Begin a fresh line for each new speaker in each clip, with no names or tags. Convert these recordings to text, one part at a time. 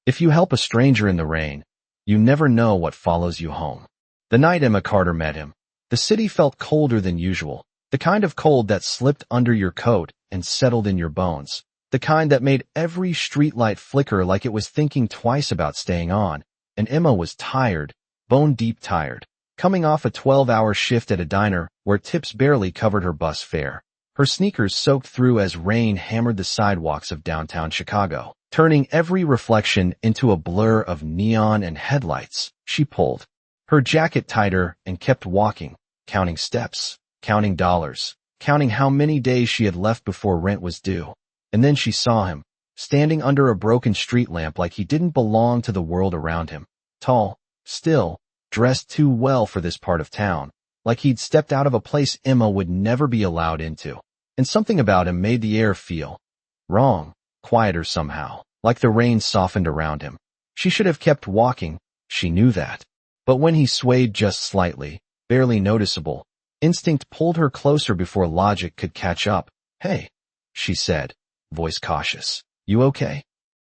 If you help a stranger in the rain, you never know what follows you home. The night Emma Carter met him, the city felt colder than usual, the kind of cold that slipped under your coat and settled in your bones, the kind that made every streetlight flicker like it was thinking twice about staying on. And Emma was tired, bone-deep tired, coming off a 12-hour shift at a diner where tips barely covered her bus fare. Her sneakers soaked through as rain hammered the sidewalks of downtown Chicago, turning every reflection into a blur of neon and headlights. She pulled her jacket tighter and kept walking, counting steps, counting dollars, counting how many days she had left before rent was due. And then she saw him, standing under a broken street lamp like he didn't belong to the world around him. Tall, still, dressed too well for this part of town, like he'd stepped out of a place Emma would never be allowed into. And something about him made the air feel wrong, quieter somehow, like the rain softened around him. She should have kept walking, she knew that. But when he swayed just slightly, barely noticeable, instinct pulled her closer before logic could catch up. "Hey," she said, voice cautious. "You okay?"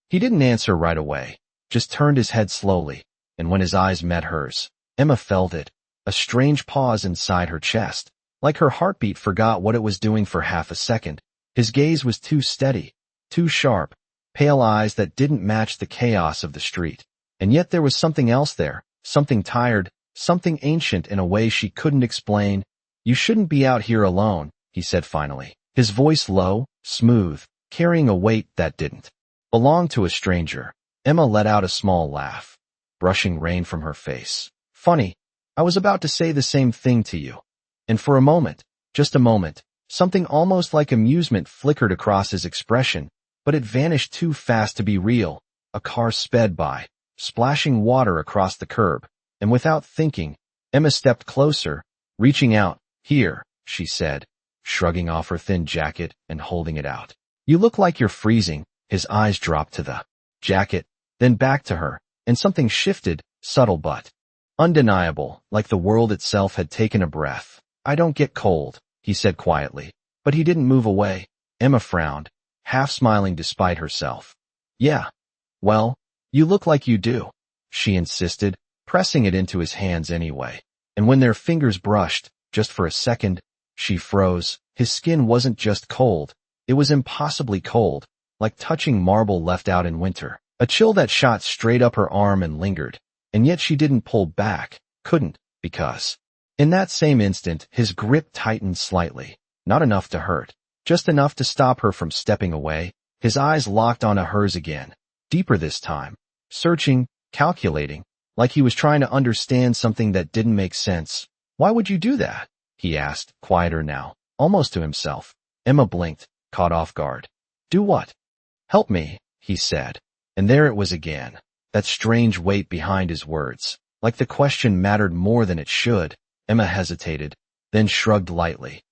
He didn't answer right away, just turned his head slowly, and when his eyes met hers, Emma felt it, a strange pause inside her chest, like her heartbeat forgot what it was doing for half a second. His gaze was too steady, too sharp, pale eyes that didn't match the chaos of the street. And yet there was something else there, something tired, something ancient in a way she couldn't explain. "You shouldn't be out here alone," he said finally, his voice low, smooth, carrying a weight that didn't belong to a stranger. Emma let out a small laugh, brushing rain from her face. "Funny, I was about to say the same thing to you." And for a moment, just a moment, something almost like amusement flickered across his expression, but it vanished too fast to be real. A car sped by, splashing water across the curb, and without thinking, Emma stepped closer, reaching out. "Here," she said, shrugging off her thin jacket and holding it out. "You look like you're freezing." His eyes dropped to the jacket, then back to her, and something shifted, subtle but undeniable, like the world itself had taken a breath. "I don't get cold," he said quietly, but he didn't move away. Emma frowned, half smiling despite herself. "Yeah, well, you look like you do," she insisted, pressing it into his hands anyway. And when their fingers brushed, just for a second, she froze. His skin wasn't just cold, it was impossibly cold, like touching marble left out in winter. A chill that shot straight up her arm and lingered, and yet she didn't pull back, couldn't, because in that same instant his grip tightened slightly, not enough to hurt, just enough to stop her from stepping away. His eyes locked onto hers again, deeper this time, searching, calculating, like he was trying to understand something that didn't make sense. "Why would you do that?" he asked, quieter now, almost to himself. Emma blinked, caught off guard. "Do what?" "Help me," he said. And there it was again, that strange weight behind his words, like the question mattered more than it should. Emma hesitated, then shrugged lightly.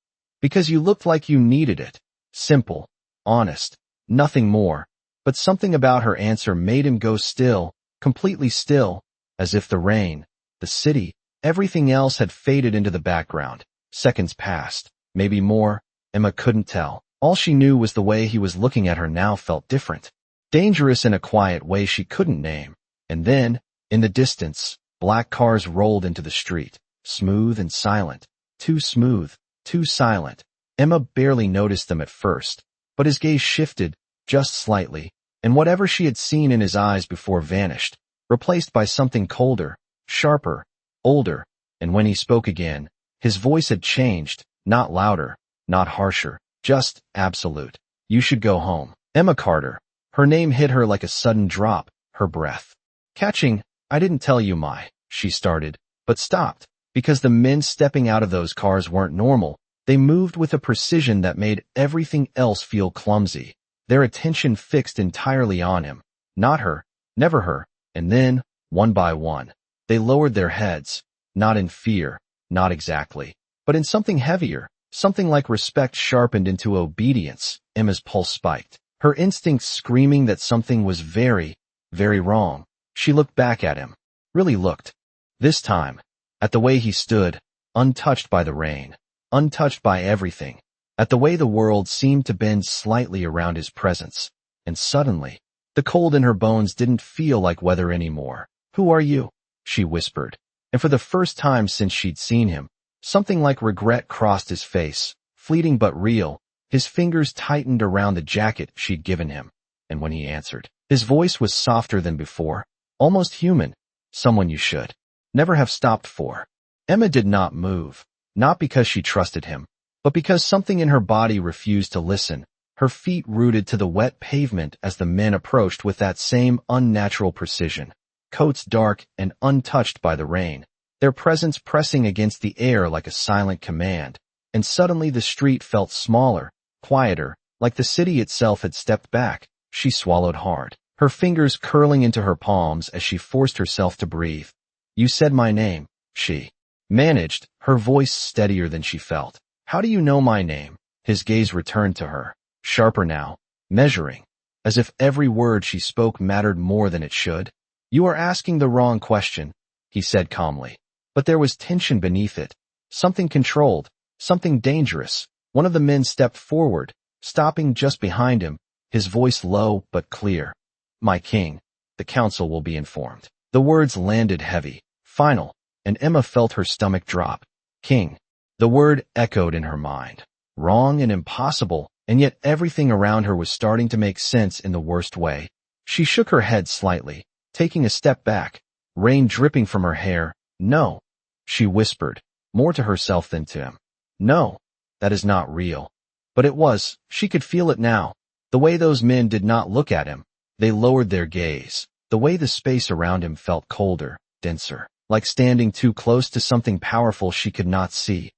"Because you looked like you needed it." Simple, honest, nothing more. But something about her answer made him go still, completely still, as if the rain, the city, everything else had faded into the background. Seconds passed, maybe more. Emma couldn't tell. All she knew was the way he was looking at her now felt different. Dangerous in a quiet way she couldn't name. And then, in the distance, black cars rolled into the street, smooth and silent. Too smooth, too silent. Emma barely noticed them at first, but his gaze shifted, just slightly, and whatever she had seen in his eyes before vanished, replaced by something colder, sharper, older. And when he spoke again, his voice had changed, not louder, not harsher, just absolute. "You should go home." Emma Carter. Her name hit her like a sudden drop, her breath catching. "I didn't tell you she started, but stopped, because the men stepping out of those cars weren't normal. They moved with a precision that made everything else feel clumsy, their attention fixed entirely on him, not her, never her. And then, one by one, they lowered their heads, not in fear, not exactly, but in something heavier, something like respect sharpened into obedience. Emma's pulse spiked, her instincts screaming that something was very, very wrong. She looked back at him, really looked, this time, at the way he stood, untouched by the rain, untouched by everything, at the way the world seemed to bend slightly around his presence. And suddenly, The cold in her bones didn't feel like weather anymore. "Who are you?" she whispered. And for the first time since she'd seen him, something like regret crossed his face, fleeting but real. His fingers tightened around the jacket she'd given him. And when he answered, his voice was softer than before, almost human. "Someone you should never have stopped for." Emma did not move, not because she trusted him, but because something in her body refused to listen. Her feet rooted to the wet pavement as the men approached with that same unnatural precision, coats dark and untouched by the rain, their presence pressing against the air like a silent command. And suddenly the street felt smaller, quieter, like the city itself had stepped back. She swallowed hard, her fingers curling into her palms as she forced herself to breathe. "You said my name," she managed, her voice steadier than she felt. "How do you know my name?" His gaze returned to her, sharper now, measuring, as if every word she spoke mattered more than it should. "You are asking the wrong question," he said calmly. But there was tension beneath it, something controlled, something dangerous. One of the men stepped forward, stopping just behind him, his voice low but clear. "My king, the council will be informed." The words landed heavy, final, and Emma felt her stomach drop. King. The word echoed in her mind. Wrong and impossible, and yet everything around her was starting to make sense in the worst way. She shook her head slightly, taking a step back, rain dripping from her hair. "No," she whispered, more to herself than to him. "No, that is not real." But it was. She could feel it now. The way those men did not look at him. They lowered their gaze. The way the space around him felt colder, denser, like standing too close to something powerful she could not see.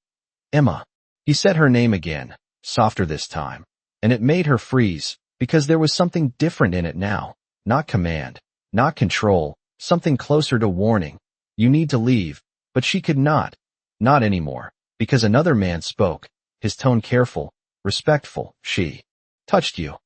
"Emma." He said her name again, softer this time, and it made her freeze, because there was something different in it now. Not command, not control, something closer to warning. "You need to leave." But she could not anymore, because another man spoke, his tone careful, respectful. "She touched you."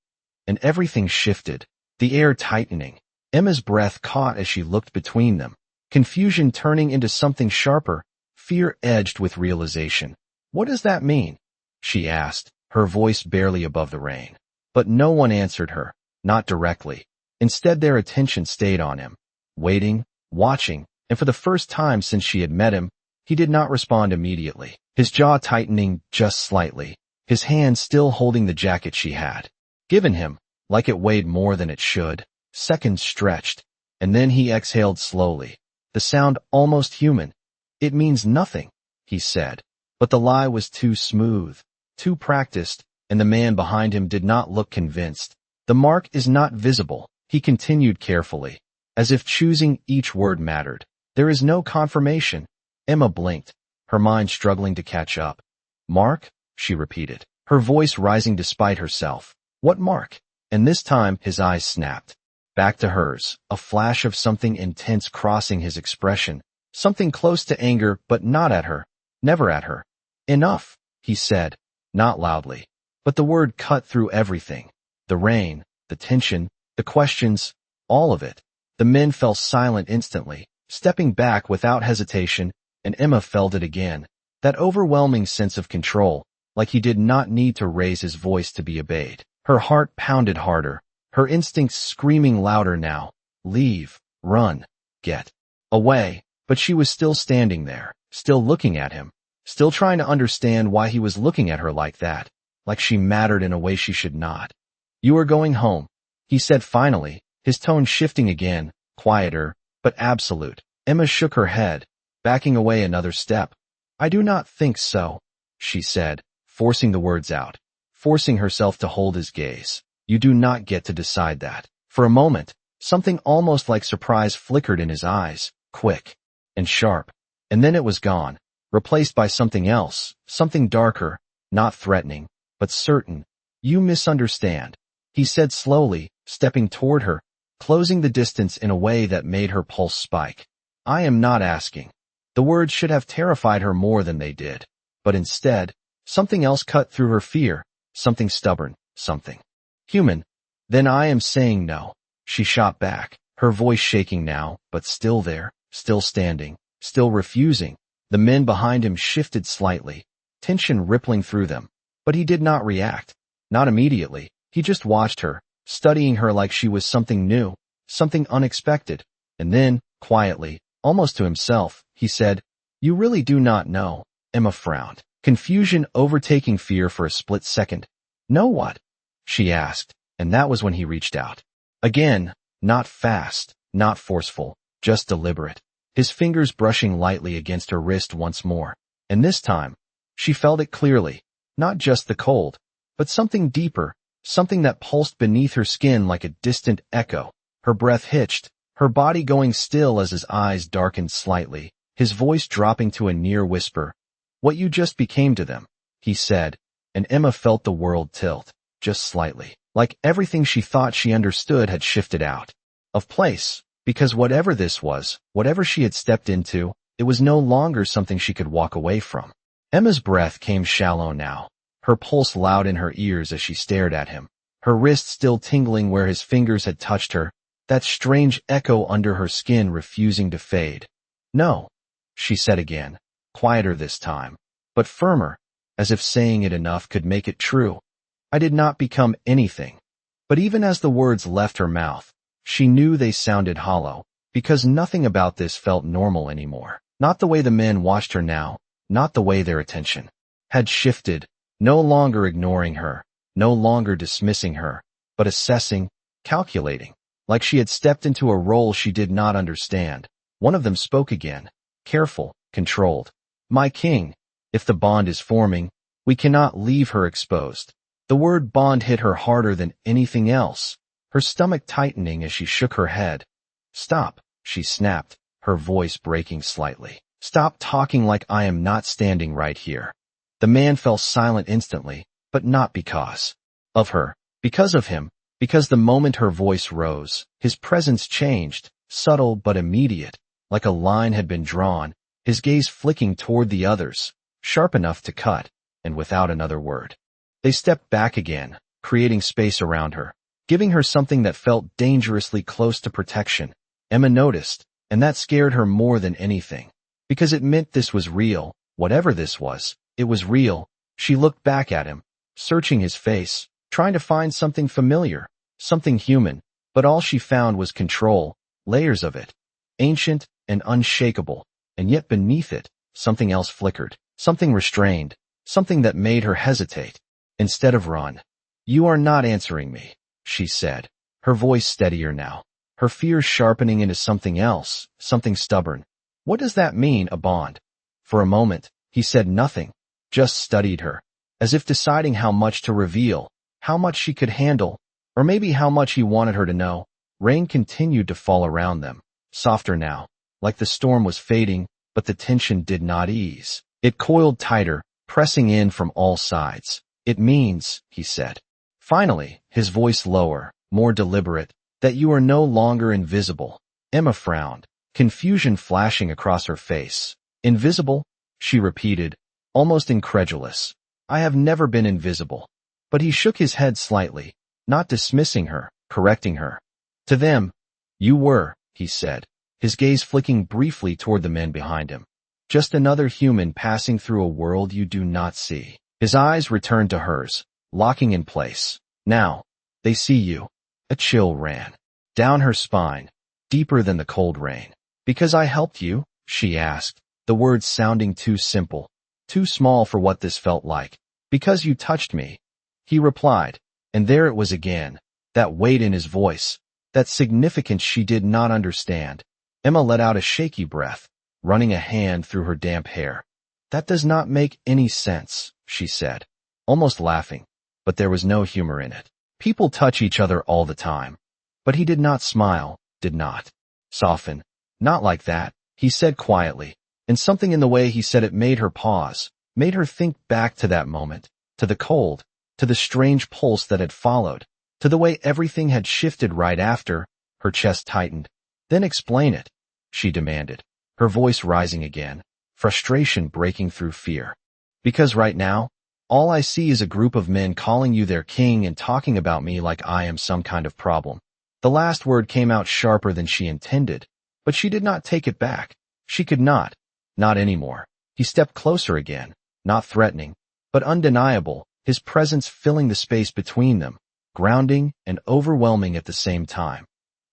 And everything shifted, the air tightening. Emma's breath caught as she looked between them, confusion turning into something sharper, fear edged with realization. "What does that mean?" she asked, her voice barely above the rain. But no one answered her, not directly. Instead their attention stayed on him, waiting, watching, and for the first time since she had met him, he did not respond immediately, his jaw tightening just slightly, his hand still holding the jacket she had given him, like it weighed more than it should. Seconds stretched, and then he exhaled slowly, the sound almost human. "It means nothing," he said. But the lie was too smooth, too practiced, and the man behind him did not look convinced. "The mark is not visible," he continued carefully, as if choosing each word mattered. "There is no confirmation." Emma blinked, her mind struggling to catch up. "Mark?" she repeated, her voice rising despite herself. "What mark?" And this time his eyes snapped back to hers, a flash of something intense crossing his expression, something close to anger but not at her, never at her. "Enough," he said, not loudly, but the word cut through everything. The rain, the tension, the questions, all of it. The men fell silent instantly, stepping back without hesitation, and Emma felt it again, that overwhelming sense of control, like he did not need to raise his voice to be obeyed. Her heart pounded harder, her instincts screaming louder now. Leave, run, get away. But she was still standing there, still looking at him, still trying to understand why he was looking at her like that, like she mattered in a way she should not. "You are going home," he said finally, his tone shifting again, quieter, but absolute. Emma shook her head, backing away another step. "I do not think so," she said, forcing the words out, forcing herself to hold his gaze. "You do not get to decide that." For a moment, something almost like surprise flickered in his eyes, quick and sharp, and then it was gone, replaced by something else, something darker, not threatening, but certain. "You misunderstand," he said slowly, stepping toward her, closing the distance in a way that made her pulse spike. "I am not asking." The words should have terrified her more than they did, but instead, something else cut through her fear, something stubborn, something human. "Then I am saying no," she shot back, her voice shaking now, but still there, still standing, still refusing. The men behind him shifted slightly, tension rippling through them, but he did not react. Not immediately. He just watched her, studying her like she was something new, something unexpected. And then, quietly, almost to himself, he said, "You really do not know." Emma frowned, confusion overtaking fear for a split second. "Know what?" she asked, and that was when he reached out. Again, not fast, not forceful, just deliberate. His fingers brushing lightly against her wrist once more. And this time, she felt it clearly, not just the cold, but something deeper, something that pulsed beneath her skin like a distant echo. Her breath hitched, her body going still as his eyes darkened slightly, his voice dropping to a near whisper. "What you just became to them," he said, and Emma felt the world tilt, just slightly, like everything she thought she understood had shifted out of place, because whatever this was, whatever she had stepped into, it was no longer something she could walk away from. Emma's breath came shallow now, her pulse loud in her ears as she stared at him, her wrist still tingling where his fingers had touched her, that strange echo under her skin refusing to fade. "No," she said again, quieter this time, but firmer, as if saying it enough could make it true. "I did not become anything." But even as the words left her mouth, she knew they sounded hollow, because nothing about this felt normal anymore. Not the way the men watched her now, not the way their attention had shifted, no longer ignoring her, no longer dismissing her, but assessing, calculating, like she had stepped into a role she did not understand. One of them spoke again, careful, controlled. "My king, if the bond is forming, we cannot leave her exposed." The word bond hit her harder than anything else, her stomach tightening as she shook her head. "Stop," she snapped, her voice breaking slightly. "Stop talking like I am not standing right here." The man fell silent instantly, but not because of her, because of him, because the moment her voice rose, his presence changed, subtle but immediate, like a line had been drawn, his gaze flicking toward the others, sharp enough to cut, and without another word. They stepped back again, creating space around her, giving her something that felt dangerously close to protection. Emma noticed, and that scared her more than anything, because it meant this was real. Whatever this was, it was real. She looked back at him, searching his face, trying to find something familiar, something human, but all she found was control, layers of it, ancient and unshakable, and yet beneath it, something else flickered, something restrained, something that made her hesitate. Instead of run. "You are not answering me," she said, her voice steadier now, her fears sharpening into something else, something stubborn. "What does that mean, a bond?" For a moment, he said nothing, just studied her, as if deciding how much to reveal, how much she could handle, or maybe how much he wanted her to know. Rain continued to fall around them, softer now, like the storm was fading, but the tension did not ease. It coiled tighter, pressing in from all sides. "It means," he said, finally, his voice lower, more deliberate, "that you are no longer invisible." Emma frowned, confusion flashing across her face. "Invisible?" she repeated, almost incredulous. "I have never been invisible." But he shook his head slightly, not dismissing her, correcting her. "To them, you were," he said, his gaze flicking briefly toward the men behind him. "Just another human passing through a world you do not see." His eyes returned to hers, locking in place. "Now, they see you." A chill ran down her spine, deeper than the cold rain. "Because I helped you?" she asked, the words sounding too simple, too small for what this felt like. "Because you touched me," he replied, and there it was again, that weight in his voice, that significance she did not understand. Emma let out a shaky breath, running a hand through her damp hair. "That does not make any sense," she said, almost laughing, but there was no humor in it. People touch each other all the time. But he did not smile, did not soften. "Not like that," he said quietly, and something in the way he said it made her pause, made her think back to that moment, to the cold, to the strange pulse that had followed, to the way everything had shifted right after. Her chest tightened. "Then explain it," she demanded, her voice rising again, frustration breaking through fear. "Because right now, all I see is a group of men calling you their king and talking about me like I am some kind of problem." The last word came out sharper than she intended, but she did not take it back. She could not anymore. He stepped closer again, not threatening, but undeniable, his presence filling the space between them, grounding and overwhelming at the same time.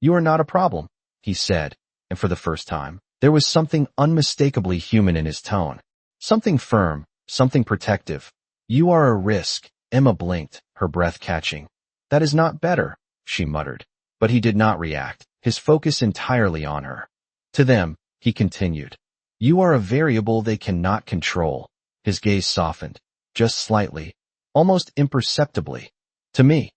"You are not a problem," he said, and for the first time, there was something unmistakably human in his tone. Something firm, something protective. "You are a risk," Emma blinked, her breath catching. "That is not better," she muttered. But he did not react, his focus entirely on her. "To them," he continued, "you are a variable they cannot control." His gaze softened, just slightly, almost imperceptibly. "To me,"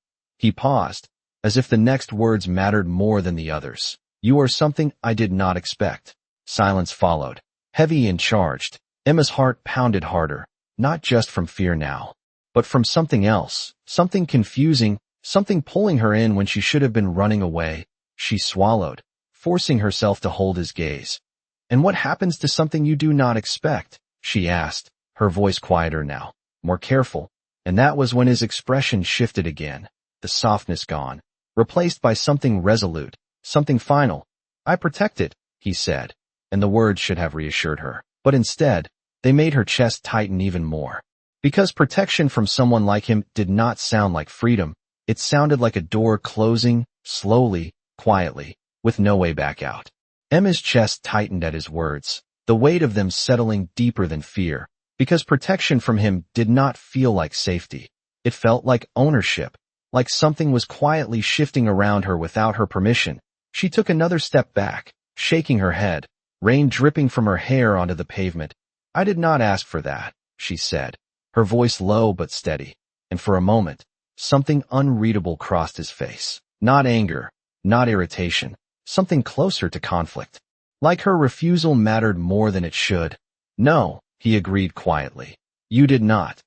he paused, as if the next words mattered more than the others. "You are something I did not expect." Silence followed, heavy and charged. Emma's heart pounded harder, not just from fear now, but from something else, something confusing, something pulling her in when she should have been running away. She swallowed, forcing herself to hold his gaze. "And what happens to something you do not expect?" she asked, her voice quieter now, more careful, and that was when his expression shifted again, the softness gone, replaced by something resolute, something final. "I protect it," he said, and the words should have reassured her, but instead, they made her chest tighten even more. Because protection from someone like him did not sound like freedom, it sounded like a door closing, slowly, quietly, with no way back out. Emma's chest tightened at his words, the weight of them settling deeper than fear, because protection from him did not feel like safety. It felt like ownership, like something was quietly shifting around her without her permission. She took another step back, shaking her head, rain dripping from her hair onto the pavement. "I did not ask for that," she said, her voice low but steady, and for a moment, something unreadable crossed his face. Not anger, not irritation, something closer to conflict. Like her refusal mattered more than it should. "No," he agreed quietly. "You did not."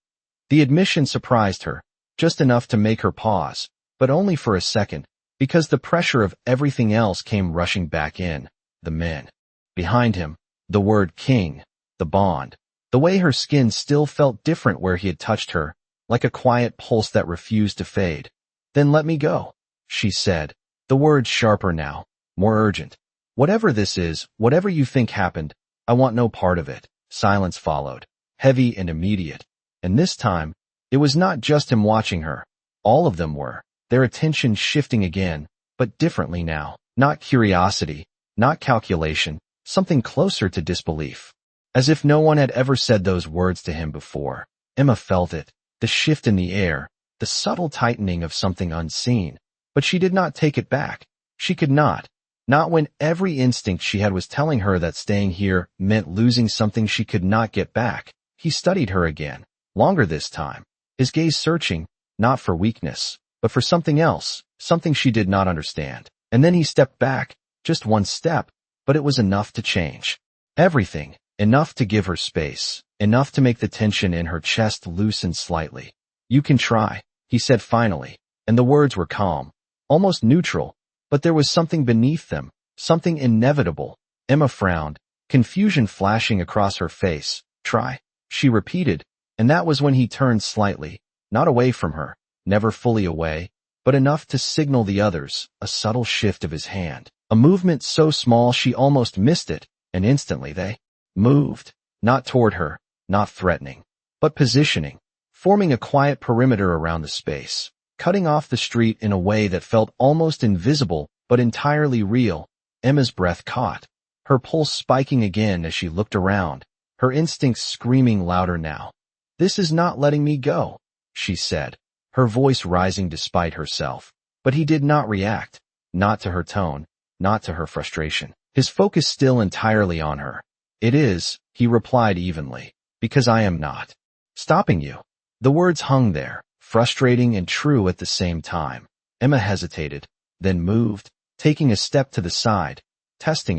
The admission surprised her, just enough to make her pause, but only for a second, because the pressure of everything else came rushing back in. The men. Behind him, the word king, the bond. The way her skin still felt different where he had touched her, like a quiet pulse that refused to fade. "Then let me go," she said, the words sharper now, more urgent. "Whatever this is, whatever you think happened, I want no part of it." Silence followed, heavy and immediate. And this time, it was not just him watching her. All of them were, their attention shifting again, but differently now. Not curiosity, not calculation, something closer to disbelief. As if no one had ever said those words to him before. Emma felt it, the shift in the air, the subtle tightening of something unseen. But she did not take it back. She could not. Not when every instinct she had was telling her that staying here meant losing something she could not get back. He studied her again, longer this time, his gaze searching, not for weakness, but for something else, something she did not understand. And then he stepped back, just one step, but it was enough to change everything. Enough to give her space, enough to make the tension in her chest loosen slightly. "You can try," he said finally, and the words were calm, almost neutral, but there was something beneath them, something inevitable. Emma frowned, confusion flashing across her face. "Try," she repeated, and that was when he turned slightly, not away from her, never fully away, but enough to signal the others, a subtle shift of his hand, a movement so small she almost missed it, and instantly they moved, not toward her, not threatening, but positioning, forming a quiet perimeter around the space, cutting off the street in a way that felt almost invisible but entirely real. Emma's breath caught, her pulse spiking again as she looked around, her instincts screaming louder now. "This is not letting me go," she said, her voice rising despite herself. But he did not react, not to her tone, not to her frustration, his focus still entirely on her. "It is," he replied evenly, "because I am not stopping you." The words hung there, frustrating and true at the same time. Emma hesitated, then moved, taking a step to the side, testing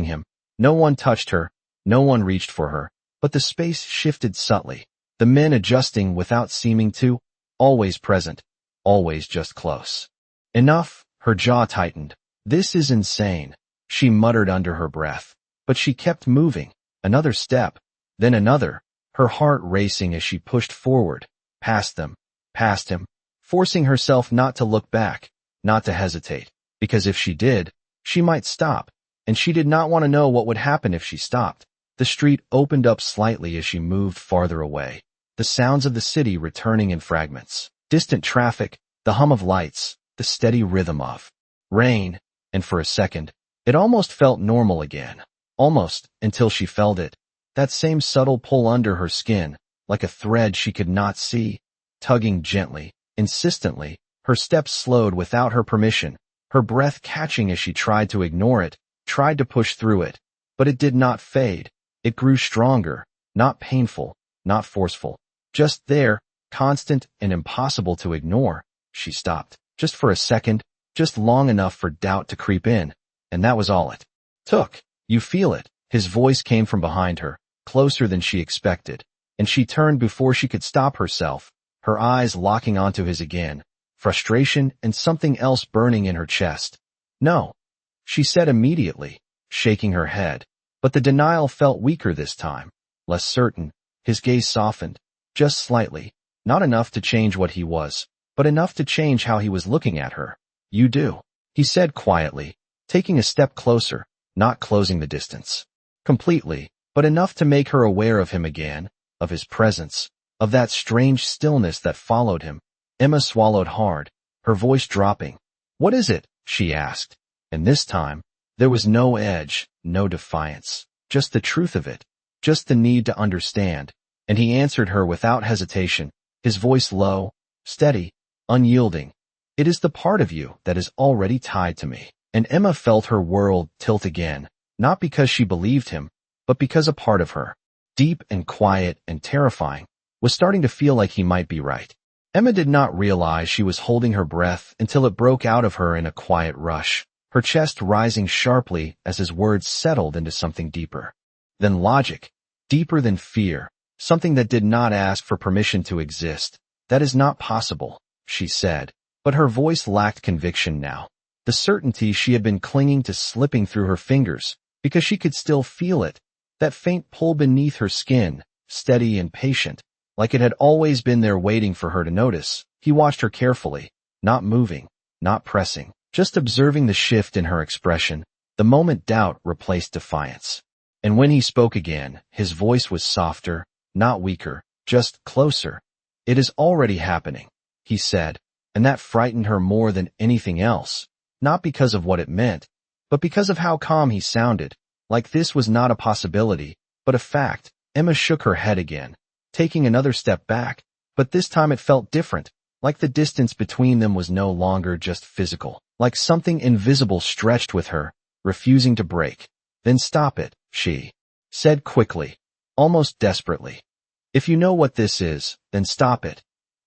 him. No one touched her, no one reached for her, but the space shifted subtly, the men adjusting without seeming to, always present, always just close. "Enough," her jaw tightened. "This is insane," she muttered under her breath. But she kept moving, another step, then another, her heart racing as she pushed forward, past them, past him, forcing herself not to look back, not to hesitate, because if she did, she might stop, and she did not want to know what would happen if she stopped. The street opened up slightly as she moved farther away, the sounds of the city returning in fragments, distant traffic, The hum of lights, the steady rhythm of rain, and for a second, it almost felt normal again. Almost, until she felt it. That same subtle pull under her skin, like a thread she could not see, tugging gently, insistently. Her steps slowed without her permission, her breath catching as she tried to ignore it, tried to push through it. But it did not fade. It grew stronger, not painful, not forceful. Just there, constant and impossible to ignore. She stopped, just for a second, just long enough for doubt to creep in, and that was all it took. You feel it. His voice came from behind her, closer than she expected, and she turned before she could stop herself, her eyes locking onto his again, frustration and something else burning in her chest. No, she said immediately, shaking her head, but the denial felt weaker this time, less certain. His gaze softened, just slightly, not enough to change what he was, but enough to change how he was looking at her. You do, he said quietly, taking a step closer, not closing the distance completely, but enough to make her aware of him again, of his presence, of that strange stillness that followed him. Emma swallowed hard, her voice dropping. What is it? She asked, and this time, there was no edge, no defiance, just the truth of it, just the need to understand, and he answered her without hesitation, his voice low, steady, unyielding. It is the part of you that is already tied to me. And Emma felt her world tilt again, not because she believed him, but because a part of her, deep and quiet and terrifying, was starting to feel like he might be right. Emma did not realize she was holding her breath until it broke out of her in a quiet rush, her chest rising sharply as his words settled into something deeper than logic, deeper than fear, something that did not ask for permission to exist. That is not possible, she said, but her voice lacked conviction now. The certainty she had been clinging to slipping through her fingers, because she could still feel it, that faint pull beneath her skin, steady and patient, like it had always been there waiting for her to notice. He watched her carefully, not moving, not pressing, just observing the shift in her expression, the moment doubt replaced defiance. And when he spoke again, his voice was softer, not weaker, just closer. It is already happening, he said, and that frightened her more than anything else. Not because of what it meant, but because of how calm he sounded, like this was not a possibility, but a fact. Emma shook her head again, taking another step back, but this time it felt different, like the distance between them was no longer just physical, like something invisible stretched with her, refusing to break. Then stop it, she said quickly, almost desperately. If you know what this is, then stop it.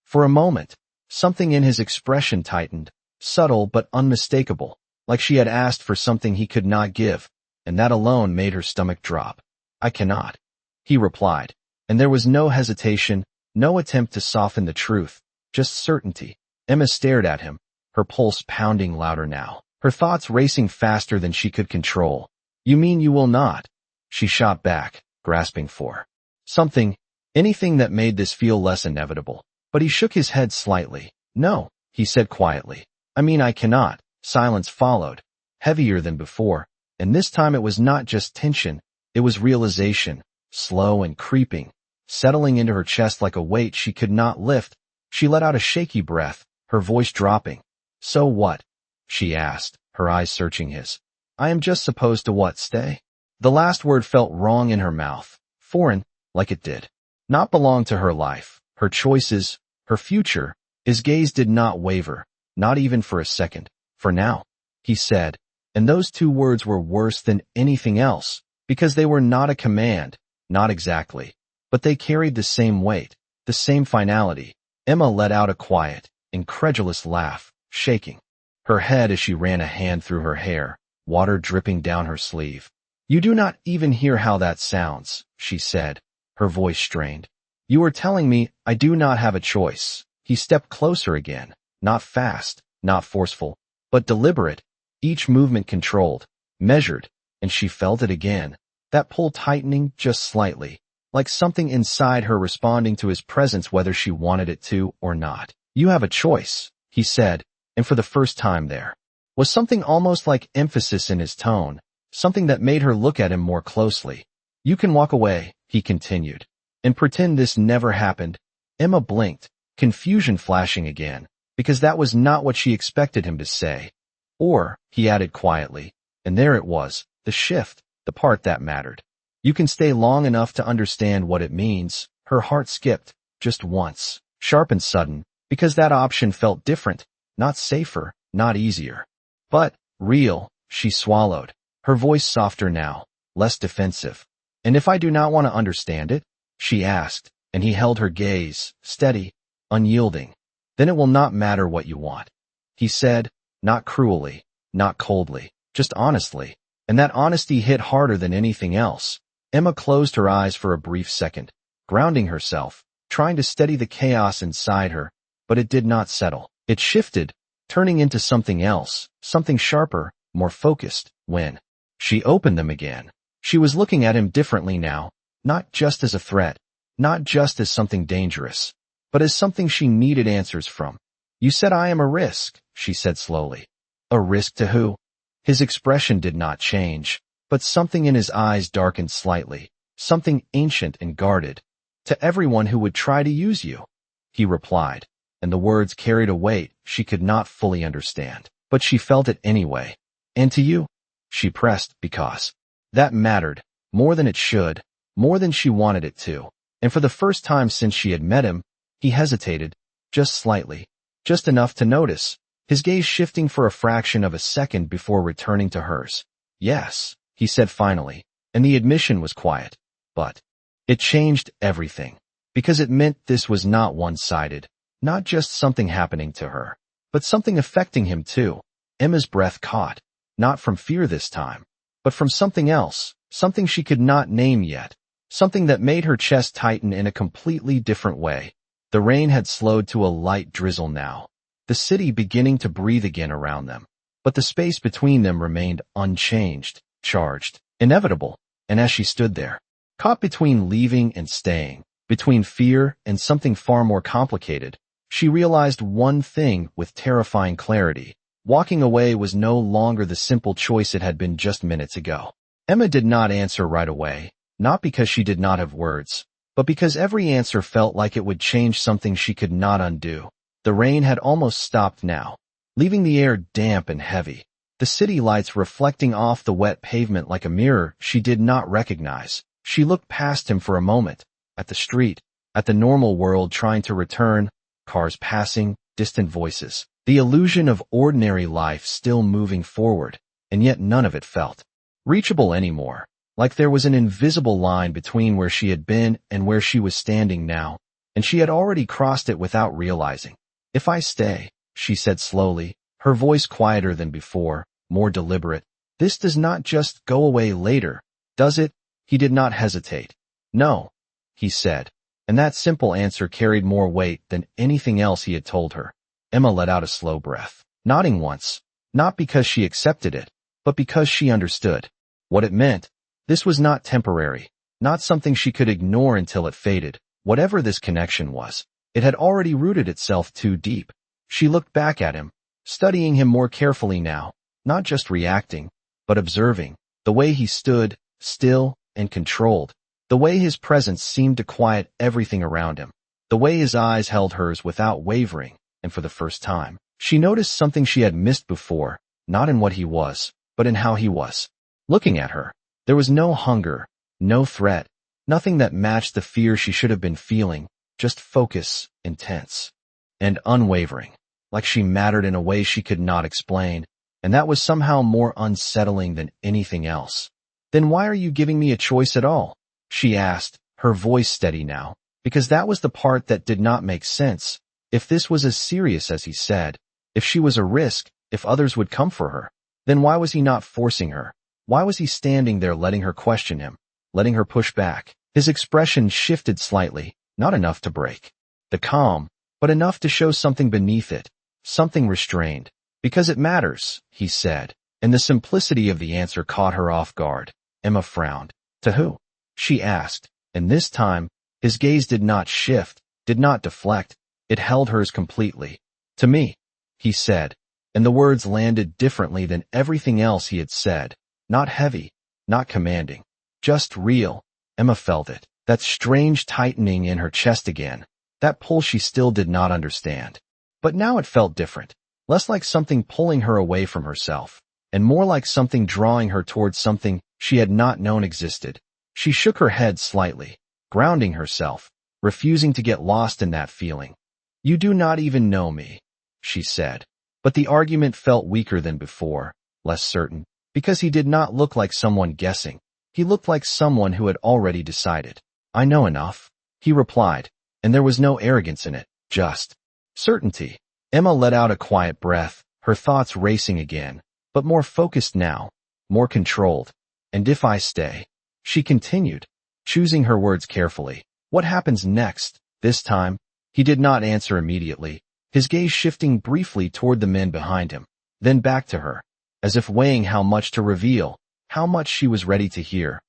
For a moment, something in his expression tightened, subtle but unmistakable, like she had asked for something he could not give, and that alone made her stomach drop. I cannot, he replied, and there was no hesitation, no attempt to soften the truth, just certainty. Emma stared at him, her pulse pounding louder now, her thoughts racing faster than she could control. You mean you will not? She shot back, grasping for something, anything that made this feel less inevitable. But he shook his head slightly. No, he said quietly. I mean I cannot. Silence followed, heavier than before, and this time it was not just tension, it was realization, slow and creeping, settling into her chest like a weight she could not lift. She let out a shaky breath, her voice dropping. So what? She asked, her eyes searching his. I am just supposed to what, stay? The last word felt wrong in her mouth, foreign, like it did not belong to her life, her choices, her future. His gaze did not waver, not even for a second. For now, he said, and those two words were worse than anything else, because they were not a command, not exactly, but they carried the same weight, the same finality. Emma let out a quiet, incredulous laugh, shaking her head as she ran a hand through her hair, water dripping down her sleeve. You do not even hear how that sounds, she said, her voice strained. You are telling me I do not have a choice. He stepped closer again, not fast, not forceful, but deliberate, each movement controlled, measured, and she felt it again, that pull tightening just slightly, like something inside her responding to his presence whether she wanted it to or not. You have a choice, he said, and for the first time there was something almost like emphasis in his tone, something that made her look at him more closely. You can walk away, he continued, and pretend this never happened. Emma blinked, confusion flashing again, because that was not what she expected him to say. Or, he added quietly, and there it was, the shift, the part that mattered. You can stay long enough to understand what it means. Her heart skipped, just once, sharp and sudden, because that option felt different, not safer, not easier. But, real, she swallowed, her voice softer now, less defensive. And if I do not want to understand it? She asked, and he held her gaze, steady, unyielding. Then it will not matter what you want. He said, not cruelly, not coldly, just honestly. And that honesty hit harder than anything else. Emma closed her eyes for a brief second, grounding herself, trying to steady the chaos inside her, but it did not settle. It shifted, turning into something else, something sharper, more focused. When she opened them again, she was looking at him differently now, not just as a threat, not just as something dangerous, but as something she needed answers from. You said I am a risk, she said slowly. A risk to who? His expression did not change, but something in his eyes darkened slightly, something ancient and guarded. To everyone who would try to use you, he replied, and the words carried a weight she could not fully understand, but she felt it anyway. And to you? She pressed, because that mattered, more than it should, more than she wanted it to. And for the first time since she had met him, he hesitated, just slightly, just enough to notice, his gaze shifting for a fraction of a second before returning to hers. Yes, he said finally, and the admission was quiet. But it changed everything, because it meant this was not one-sided, not just something happening to her, but something affecting him too. Emma's breath caught, not from fear this time, but from something else, something she could not name yet, something that made her chest tighten in a completely different way. The rain had slowed to a light drizzle now, the city beginning to breathe again around them, but the space between them remained unchanged, charged, inevitable. And as she stood there, caught between leaving and staying, between fear and something far more complicated, she realized one thing with terrifying clarity. Walking away was no longer the simple choice it had been just minutes ago. Emma did not answer right away, not because she did not have words, but because every answer felt like it would change something she could not undo. The rain had almost stopped now, leaving the air damp and heavy, the city lights reflecting off the wet pavement like a mirror she did not recognize. She looked past him for a moment, at the street, at the normal world trying to return, cars passing, distant voices, the illusion of ordinary life still moving forward, and yet none of it felt reachable anymore, like there was an invisible line between where she had been and where she was standing now, and she had already crossed it without realizing. If I stay, she said slowly, her voice quieter than before, more deliberate, this does not just go away later, does it? He did not hesitate. No, he said, and that simple answer carried more weight than anything else he had told her. Emma let out a slow breath, nodding once, not because she accepted it, but because she understood what it meant. This was not temporary, not something she could ignore until it faded. Whatever this connection was, it had already rooted itself too deep. She looked back at him, studying him more carefully now, not just reacting, but observing, the way he stood, still and controlled, the way his presence seemed to quiet everything around him, the way his eyes held hers without wavering, and for the first time, she noticed something she had missed before, not in what he was, but in how he was. Looking at her, there was no hunger, no threat, nothing that matched the fear she should have been feeling, just focus, intense, and unwavering, like she mattered in a way she could not explain, and that was somehow more unsettling than anything else. Then why are you giving me a choice at all? She asked, her voice steady now, because that was the part that did not make sense. If this was as serious as he said, if she was a risk, if others would come for her, then why was he not forcing her? Why was he standing there letting her question him, letting her push back? His expression shifted slightly, not enough to break the calm, but enough to show something beneath it, something restrained. Because it matters, he said, and the simplicity of the answer caught her off guard. Emma frowned. To who? She asked, and this time, his gaze did not shift, did not deflect, it held hers completely. To me, he said, and the words landed differently than everything else he had said, not heavy, not commanding, just real. Emma felt it, that strange tightening in her chest again, that pull she still did not understand. But now it felt different, less like something pulling her away from herself, and more like something drawing her towards something she had not known existed. She shook her head slightly, grounding herself, refusing to get lost in that feeling. "You do not even know me," she said. But the argument felt weaker than before, less certain, because he did not look like someone guessing. He looked like someone who had already decided. "I know enough," he replied, and there was no arrogance in it, just certainty. Emma let out a quiet breath, her thoughts racing again, but more focused now, more controlled. "And if I stay?" she continued, choosing her words carefully. "What happens next?" This time, he did not answer immediately, his gaze shifting briefly toward the men behind him, then back to her, as if weighing how much to reveal, how much she was ready to hear.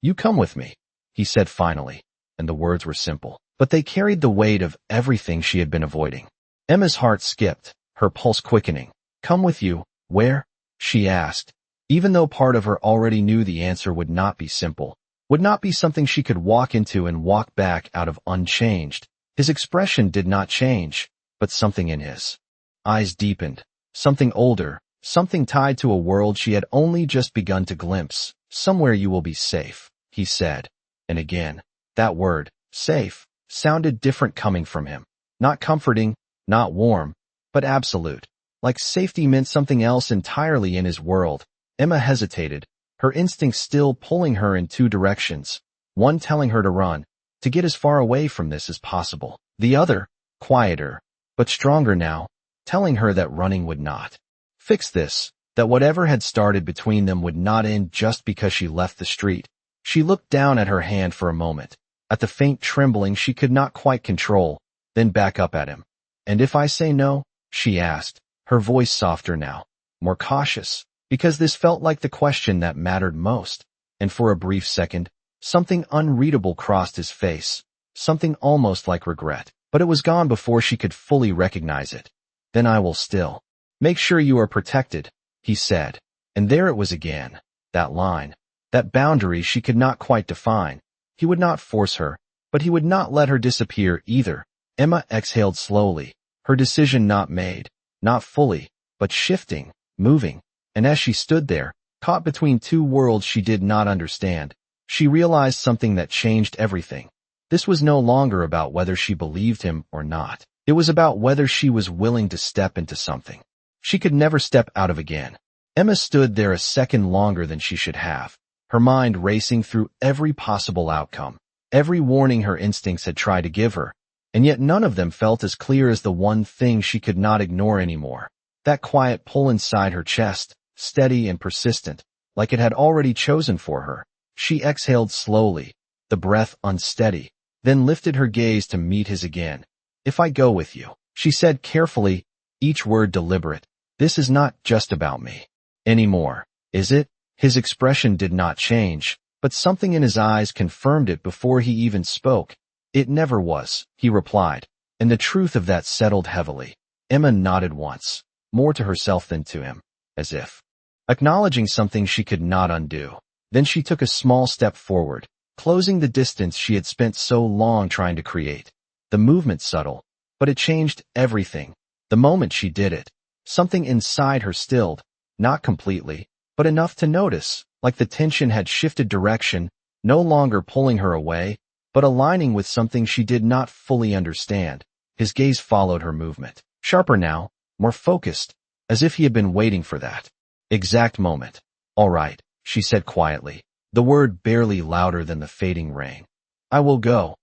"You come with me," he said finally, and the words were simple, but they carried the weight of everything she had been avoiding. Emma's heart skipped, her pulse quickening. "Come with you? Where?" she asked, even though part of her already knew the answer would not be simple, would not be something she could walk into and walk back out of unchanged. His expression did not change, but something in his eyes deepened, something older, something tied to a world she had only just begun to glimpse. "Somewhere you will be safe," he said. And again, that word, safe, sounded different coming from him. Not comforting, not warm, but absolute. Like safety meant something else entirely in his world. Emma hesitated, her instincts still pulling her in two directions. One telling her to run, to get as far away from this as possible. The other, quieter, but stronger now, telling her that running would not fix this, that whatever had started between them would not end just because she left the street. She looked down at her hand for a moment, at the faint trembling she could not quite control, then back up at him. "And if I say no?" she asked, her voice softer now, more cautious, because this felt like the question that mattered most. And for a brief second, something unreadable crossed his face, something almost like regret, but it was gone before she could fully recognize it. "Then I will still make sure you are protected," he said. And there it was again, that line, that boundary she could not quite define. He would not force her, but he would not let her disappear either. Emma exhaled slowly, her decision not made, not fully, but shifting, moving. And as she stood there, caught between two worlds she did not understand, she realized something that changed everything. This was no longer about whether she believed him or not. It was about whether she was willing to step into something she could never step out of again. Emma stood there a second longer than she should have, her mind racing through every possible outcome, every warning her instincts had tried to give her, and yet none of them felt as clear as the one thing she could not ignore anymore. That quiet pull inside her chest, steady and persistent, like it had already chosen for her. She exhaled slowly, the breath unsteady, then lifted her gaze to meet his again. "If I go with you," she said carefully, each word deliberate. "This is not just about me anymore, is it?" His expression did not change, but something in his eyes confirmed it before he even spoke. "It never was," he replied, and the truth of that settled heavily. Emma nodded once, more to herself than to him, as if acknowledging something she could not undo. Then she took a small step forward, closing the distance she had spent so long trying to create. The movement subtle, but it changed everything. The moment she did it, something inside her stilled, not completely, but enough to notice, like the tension had shifted direction, no longer pulling her away, but aligning with something she did not fully understand. His gaze followed her movement, sharper now, more focused, as if he had been waiting for that exact moment. "All right," she said quietly, the word barely louder than the fading rain. "I will go."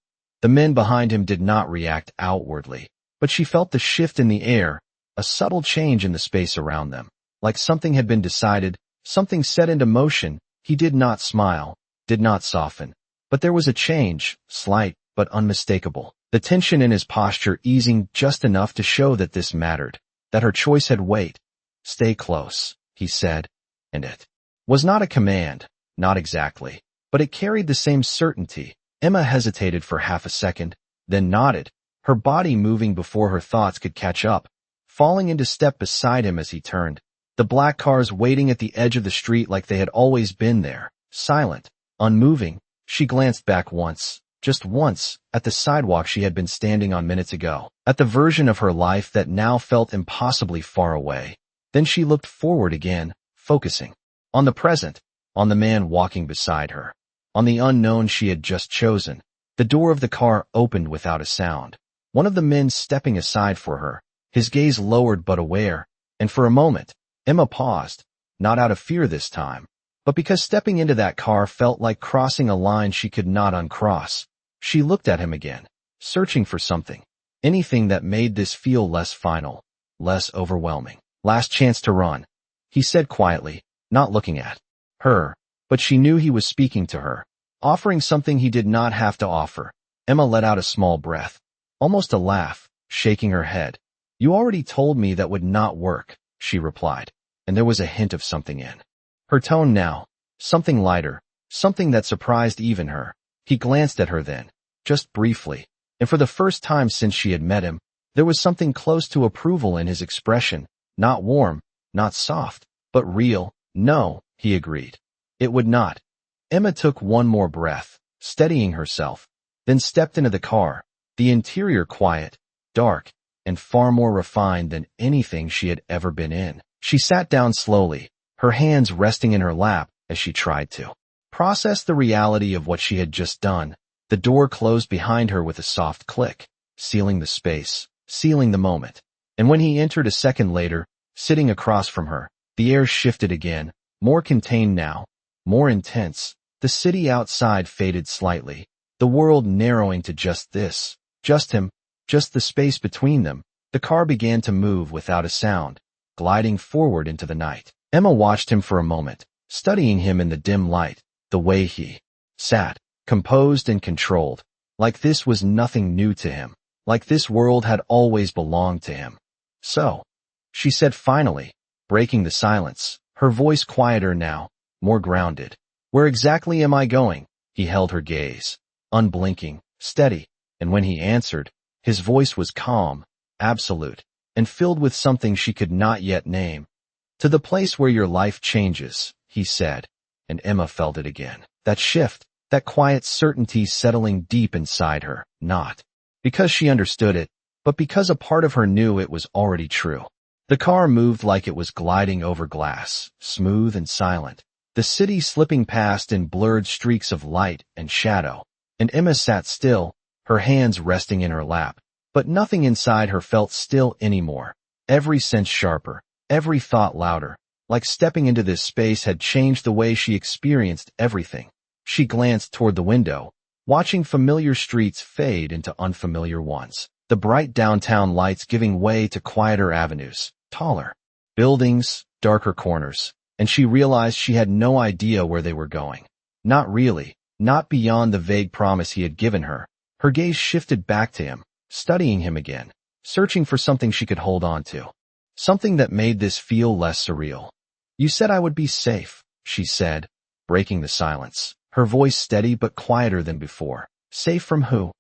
The men behind him did not react outwardly, but she felt the shift in the air, a subtle change in the space around them, like something had been decided, something set into motion. He did not smile, did not soften, but there was a change, slight but unmistakable, the tension in his posture easing just enough to show that this mattered, that her choice had weight. "Stay close," he said, and it was not a command, not exactly, but it carried the same certainty. Emma hesitated for half a second, then nodded, her body moving before her thoughts could catch up, falling into step beside him as he turned. The black cars waiting at the edge of the street like they had always been there, silent, unmoving. She glanced back once, Just once, at the sidewalk she had been standing on minutes ago, at the version of her life that now felt impossibly far away. Then she looked forward again, focusing on the present, on the man walking beside her, on the unknown she had just chosen. The door of the car opened without a sound. One of the men stepping aside for her, his gaze lowered but aware, and for a moment, Emma paused, not out of fear this time, but because stepping into that car felt like crossing a line she could not uncross. She looked at him again, searching for something, anything that made this feel less final, less overwhelming. Last chance to run, he said quietly, not looking at her, but she knew he was speaking to her, offering something he did not have to offer. Emma let out a small breath, almost a laugh, shaking her head. You already told me that would not work, she replied, and there was a hint of something in her tone now, something lighter, something that surprised even her. He glanced at her then, just briefly, and for the first time since she had met him, there was something close to approval in his expression, not warm, not soft, but real. No, he agreed. It would not. Emma took one more breath, steadying herself, then stepped into the car, the interior quiet, dark, and far more refined than anything she had ever been in. She sat down slowly, her hands resting in her lap as she tried to process the reality of what she had just done. The door closed behind her with a soft click, sealing the space, sealing the moment. And when he entered a second later, sitting across from her, the air shifted again, more contained now, more intense. The city outside faded slightly, the world narrowing to just this, just him, just the space between them. The car began to move without a sound, gliding forward into the night. Emma watched him for a moment, studying him in the dim light, the way he sat, composed and controlled, like this was nothing new to him, like this world had always belonged to him. So, she said finally, breaking the silence, her voice quieter now, more grounded. Where exactly am I going? He held her gaze, unblinking, steady, and when he answered, his voice was calm, absolute, and filled with something she could not yet name. To the place where your life changes, he said, and Emma felt it again. That shift, that quiet certainty settling deep inside her, not because she understood it, but because a part of her knew it was already true. The car moved like it was gliding over glass, smooth and silent, the city slipping past in blurred streaks of light and shadow, and Emma sat still, her hands resting in her lap, but nothing inside her felt still anymore. Every sense sharper, every thought louder, like stepping into this space had changed the way she experienced everything. She glanced toward the window, watching familiar streets fade into unfamiliar ones, the bright downtown lights giving way to quieter avenues, taller buildings, darker corners, and she realized she had no idea where they were going. Not really, not beyond the vague promise he had given her. Her gaze shifted back to him, studying him again, searching for something she could hold on to, something that made this feel less surreal. You said I would be safe, she said, breaking the silence, her voice steady but quieter than before. Safe from who?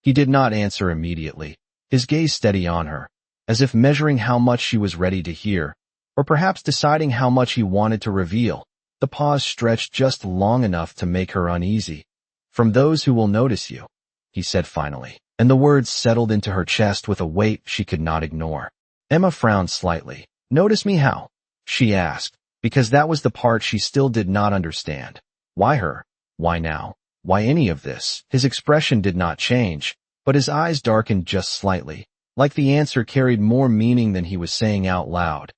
He did not answer immediately, his gaze steady on her, as if measuring how much she was ready to hear, or perhaps deciding how much he wanted to reveal. The pause stretched just long enough to make her uneasy. From those who will notice you, he said finally, and the words settled into her chest with a weight she could not ignore. Emma frowned slightly. Notice me how? She asked, because that was the part she still did not understand. Why her? Why now? Why any of this? His expression did not change, but his eyes darkened just slightly, like the answer carried more meaning than he was saying out loud.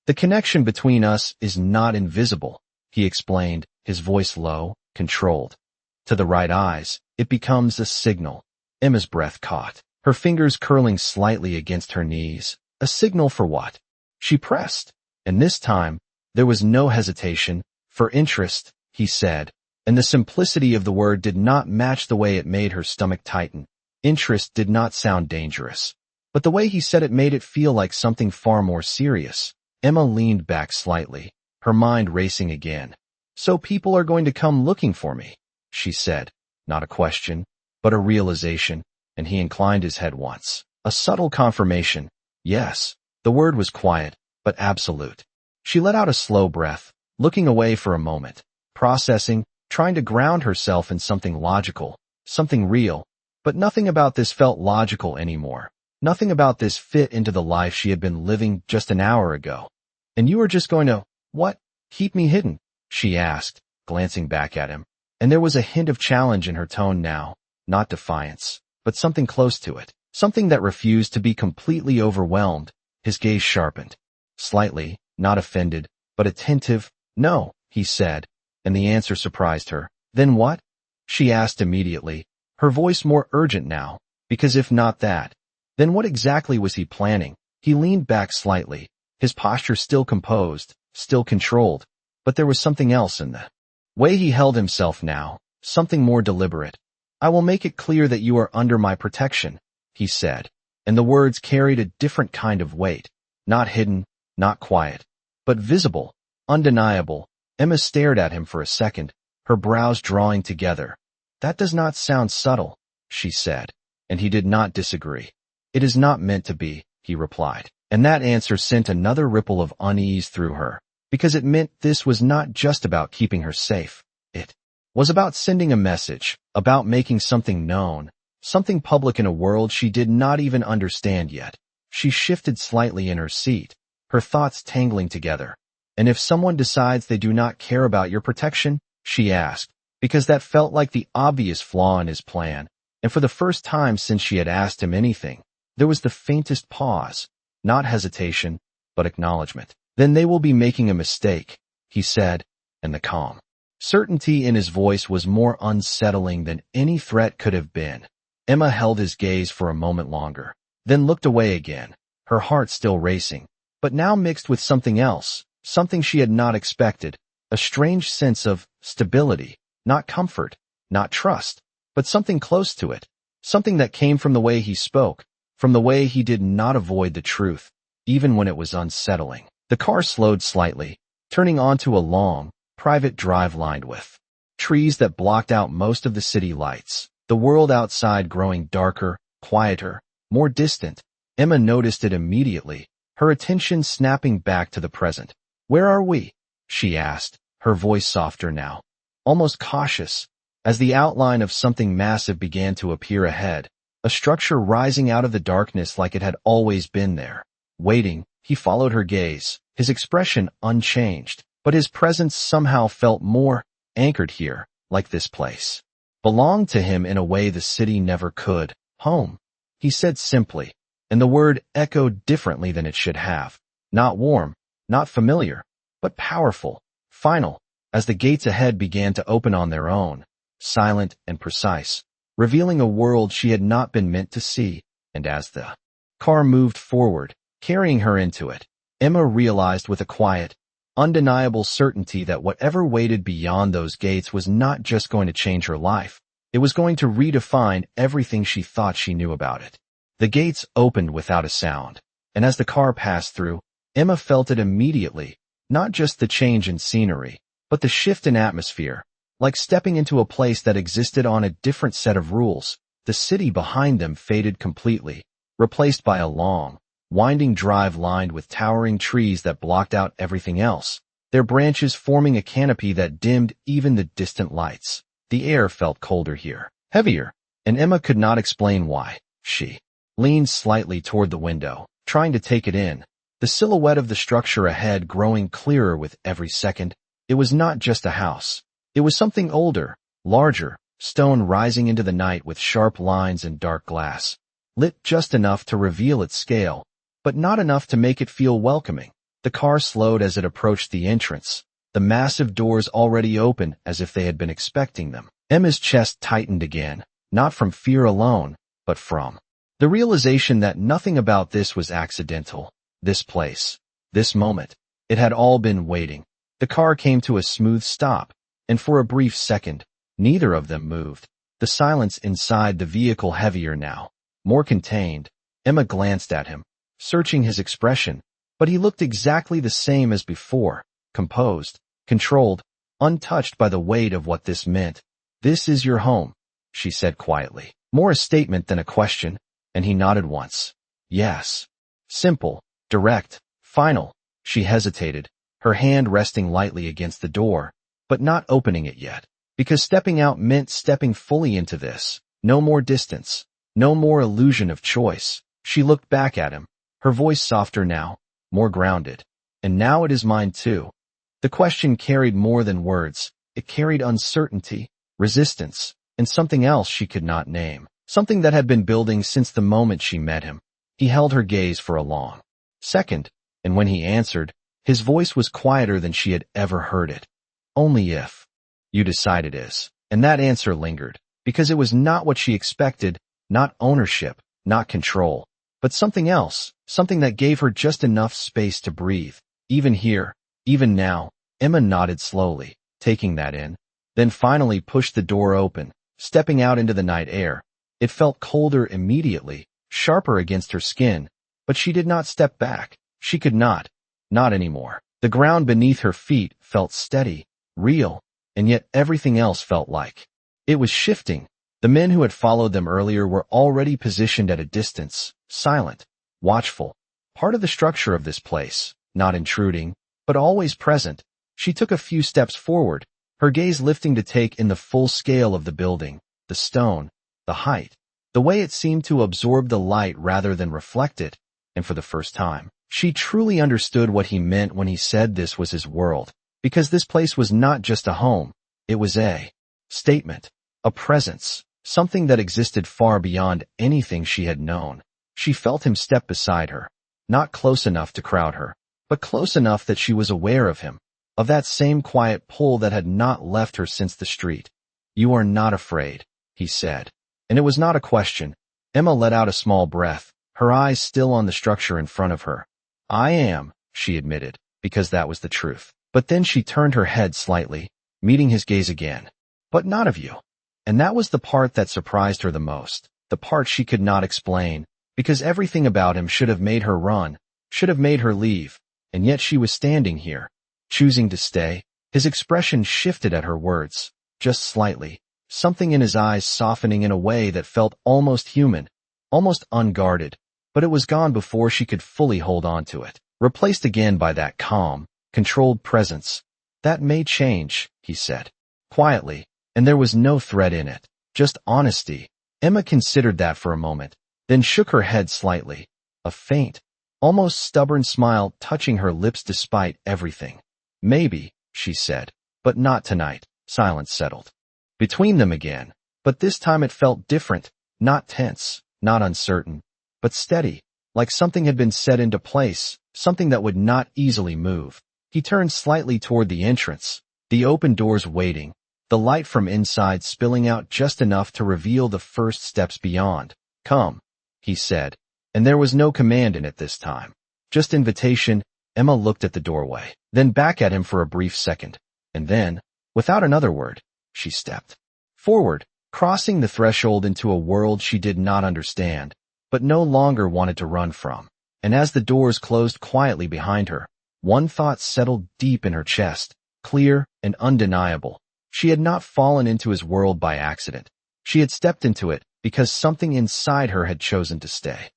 The connection between us is not invisible, he explained, his voice low, controlled. To the right eyes, it becomes a signal. Emma's breath caught, her fingers curling slightly against her knees. A signal for what? She pressed, and this time, there was no hesitation. For interest, he said, and the simplicity of the word did not match the way it made her stomach tighten. Interest did not sound dangerous, but the way he said it made it feel like something far more serious. Emma leaned back slightly, her mind racing again. So people are going to come looking for me, she said, not a question, but a realization, and he inclined his head once. A subtle confirmation. Yes, the word was quiet, but absolute. She let out a slow breath, looking away for a moment, processing, trying to ground herself in something logical, something real. But nothing about this felt logical anymore. Nothing about this fit into the life she had been living just an hour ago. And you were just going to, what, keep me hidden? She asked, glancing back at him. And there was a hint of challenge in her tone now, not defiance, but something close to it. Something that refused to be completely overwhelmed. His gaze sharpened. Slightly, not offended, but attentive. No, he said, and the answer surprised her. Then what? She asked immediately, her voice more urgent now, because if not that, then what exactly was he planning? He leaned back slightly, his posture still composed, still controlled, but there was something else in the way he held himself now, something more deliberate. I will make it clear that you are under my protection, he said, and the words carried a different kind of weight, not hidden, not quiet, but visible, undeniable. Emma stared at him for a second, her brows drawing together. That does not sound subtle, she said, and he did not disagree. It is not meant to be, he replied, and that answer sent another ripple of unease through her, because it meant this was not just about keeping her safe. It was about sending a message, about making something known, something public in a world she did not even understand yet. She shifted slightly in her seat, her thoughts tangling together. And if someone decides they do not care about your protection, she asked, because that felt like the obvious flaw in his plan, and for the first time since she had asked him anything, there was the faintest pause, not hesitation, but acknowledgement. Then they will be making a mistake, he said, and the calm certainty in his voice was more unsettling than any threat could have been. Emma held his gaze for a moment longer, then looked away again, her heart still racing, but now mixed with something else, something she had not expected, a strange sense of stability, not comfort, not trust, but something close to it, something that came from the way he spoke, from the way he did not avoid the truth, even when it was unsettling. The car slowed slightly, turning onto a long, private drive lined with trees that blocked out most of the city lights, the world outside growing darker, quieter, more distant. Emma noticed it immediately, her attention snapping back to the present. Where are we? She asked, her voice softer now, almost cautious, as the outline of something massive began to appear ahead, a structure rising out of the darkness like it had always been there. Waiting, he followed her gaze, his expression unchanged, but his presence somehow felt more anchored here, like this place belonged to him in a way the city never could. Home, he said simply, and the word echoed differently than it should have. Not warm, not familiar, but powerful, final, as the gates ahead began to open on their own, silent and precise, revealing a world she had not been meant to see. And as the car moved forward, carrying her into it, Emma realized with a quiet, undeniable certainty that whatever waited beyond those gates was not just going to change her life, it was going to redefine everything she thought she knew about it. The gates opened without a sound, and as the car passed through, Emma felt it immediately, not just the change in scenery, but the shift in atmosphere, like stepping into a place that existed on a different set of rules. The city behind them faded completely, replaced by a long, winding drive lined with towering trees that blocked out everything else, their branches forming a canopy that dimmed even the distant lights. The air felt colder here, heavier, and Emma could not explain why. She leaned slightly toward the window, trying to take it in, the silhouette of the structure ahead growing clearer with every second. It was not just a house. It was something older, larger, stone rising into the night with sharp lines and dark glass, lit just enough to reveal its scale, but not enough to make it feel welcoming. The car slowed as it approached the entrance, the massive doors already open as if they had been expecting them. Emma's chest tightened again, not from fear alone, but from the realization that nothing about this was accidental. This place, this moment, it had all been waiting. The car came to a smooth stop, and for a brief second, neither of them moved. The silence inside the vehicle heavier now, more contained. Emma glanced at him, searching his expression, but he looked exactly the same as before, composed, controlled, untouched by the weight of what this meant. This is your home, she said quietly, more a statement than a question, and he nodded once. Yes. Simple, direct, final. She hesitated, her hand resting lightly against the door, but not opening it yet. Because stepping out meant stepping fully into this. No more distance. No more illusion of choice. She looked back at him, her voice softer now, more grounded. And now it is mine too. The question carried more than words. It carried uncertainty, resistance, and something else she could not name. Something that had been building since the moment she met him. He held her gaze for a long second, and when he answered, his voice was quieter than she had ever heard it. Only if you decide it is. And that answer lingered, because it was not what she expected, not ownership, not control, but something else, something that gave her just enough space to breathe. Even here, even now, Emma nodded slowly, taking that in, then finally pushed the door open, stepping out into the night air. It felt colder immediately, sharper against her skin, but she did not step back. She could not anymore. The ground beneath her feet felt steady, real, and yet everything else felt like it was shifting. The men who had followed them earlier were already positioned at a distance, silent, watchful, part of the structure of this place, not intruding, but always present. She took a few steps forward, her gaze lifting to take in the full scale of the building, the stone, the height, the way it seemed to absorb the light rather than reflect it, and for the first time, she truly understood what he meant when he said this was his world, because this place was not just a home, it was a statement, a presence, something that existed far beyond anything she had known. She felt him step beside her, not close enough to crowd her, but close enough that she was aware of him, of that same quiet pull that had not left her since the street. "You are not afraid," he said. And it was not a question. Emma let out a small breath, her eyes still on the structure in front of her. "I am," she admitted, because that was the truth. But then she turned her head slightly, meeting his gaze again. "But not of you." And that was the part that surprised her the most, the part she could not explain, because everything about him should have made her run, should have made her leave, and yet she was standing here, choosing to stay. His expression shifted at her words, just slightly, something in his eyes softening in a way that felt almost human, almost unguarded, but it was gone before she could fully hold on to it, replaced again by that calm, controlled presence. "That may change," he said, quietly, and there was no threat in it, just honesty. Emma considered that for a moment, then shook her head slightly, a faint, almost stubborn smile touching her lips despite everything. "Maybe," she said, "but not tonight." Silence settled between them again, but this time it felt different, not tense, not uncertain, but steady, like something had been set into place, something that would not easily move. He turned slightly toward the entrance, the open doors waiting, the light from inside spilling out just enough to reveal the first steps beyond. "Come," he said, and there was no command in it this time, just invitation. Emma looked at the doorway, then back at him for a brief second, and then, without another word, she stepped forward, crossing the threshold into a world she did not understand, but no longer wanted to run from. And as the doors closed quietly behind her, one thought settled deep in her chest, clear and undeniable. She had not fallen into his world by accident. She had stepped into it because something inside her had chosen to stay.